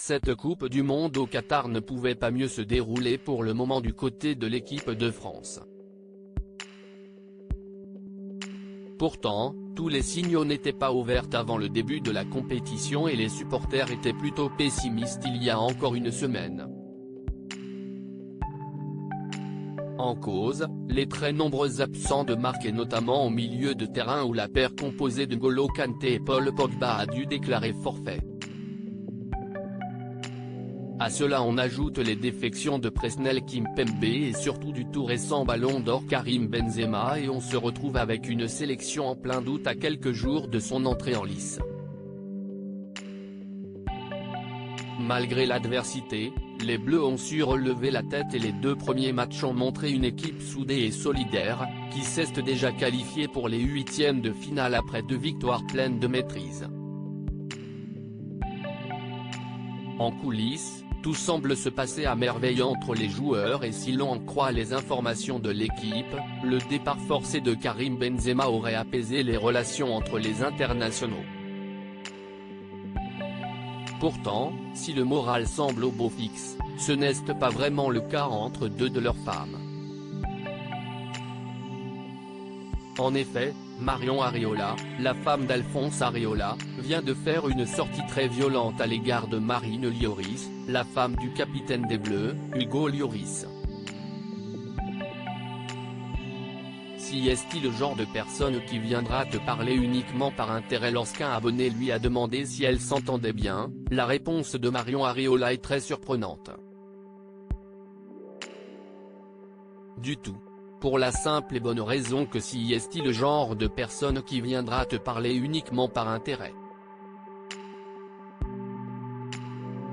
Cette Coupe du Monde au Qatar ne pouvait pas mieux se dérouler pour le moment du côté de l'équipe de France. Pourtant, tous les signaux n'étaient pas ouverts avant le début de la compétition et les supporters étaient plutôt pessimistes il y a encore une semaine. En cause, les très nombreux absents de marque et notamment au milieu de terrain où la paire composée de N'Golo Kanté et Paul Pogba a dû déclarer forfait. À cela on ajoute les défections de Presnel Kimpembe et surtout du tout récent ballon d'or Karim Benzema et on se retrouve avec une sélection en plein doute à quelques jours de son entrée en lice. Malgré l'adversité, les Bleus ont su relever la tête et les deux premiers matchs ont montré une équipe soudée et solidaire, qui s'est déjà qualifiée pour les huitièmes de finale après 2 victoires pleines de maîtrise. En coulisses, tout semble se passer à merveille entre les joueurs et si l'on en croit les informations de l'équipe, le départ forcé de Karim Benzema aurait apaisé les relations entre les internationaux. Pourtant, si le moral semble au beau fixe, ce n'est pas vraiment le cas entre deux de leurs femmes. En effet, Marion Areola, la femme d'Alphonse Areola, vient de faire une sortie très violente à l'égard de Marine Lloris, la femme du capitaine des Bleus, Hugo Lloris. Si est-il le genre de personne qui viendra te parler uniquement par intérêt lorsqu'un abonné lui a demandé si elle s'entendait bien, la réponse de Marion Areola est très surprenante. Du tout. Pour la simple et bonne raison que si est-il le genre de personne qui viendra te parler uniquement par intérêt.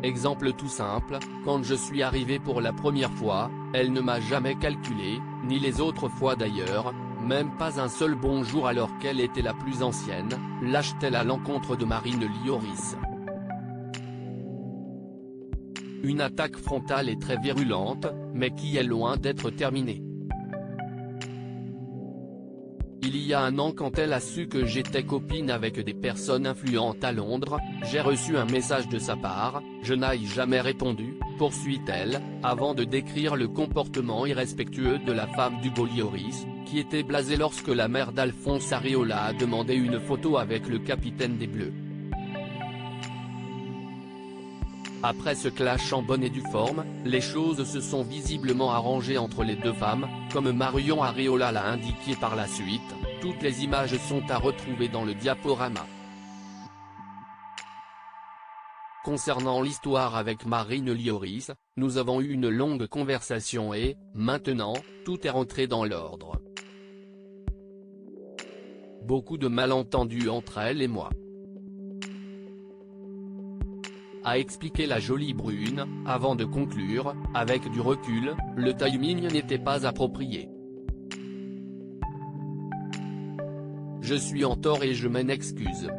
Exemple tout simple, quand je suis arrivé pour la première fois, elle ne m'a jamais calculé, ni les autres fois d'ailleurs, même pas un seul bonjour alors qu'elle était la plus ancienne, lâche-t-elle à l'encontre de Marine Lloris. Une attaque frontale et très virulente, mais qui est loin d'être terminée. Il y a un an quand elle a su que j'étais copine avec des personnes influentes à Londres, j'ai reçu un message de sa part, je n'ai jamais répondu, poursuit-elle, avant de décrire le comportement irrespectueux de la femme d'Hugo Lloris, qui était blasée lorsque la mère d'Alphonse Areola a demandé une photo avec le capitaine des Bleus. Après ce clash en bonne et due forme, les choses se sont visiblement arrangées entre les deux femmes, comme Marion Areola l'a indiqué par la suite, toutes les images sont à retrouver dans le diaporama. Concernant l'histoire avec Marine Lloris, nous avons eu une longue conversation et, maintenant, tout est rentré dans l'ordre. Beaucoup de malentendus entre elle et moi. A expliqué la jolie brune, avant de conclure, avec du recul, le timing n'était pas approprié. Je suis en tort et je m'en excuse.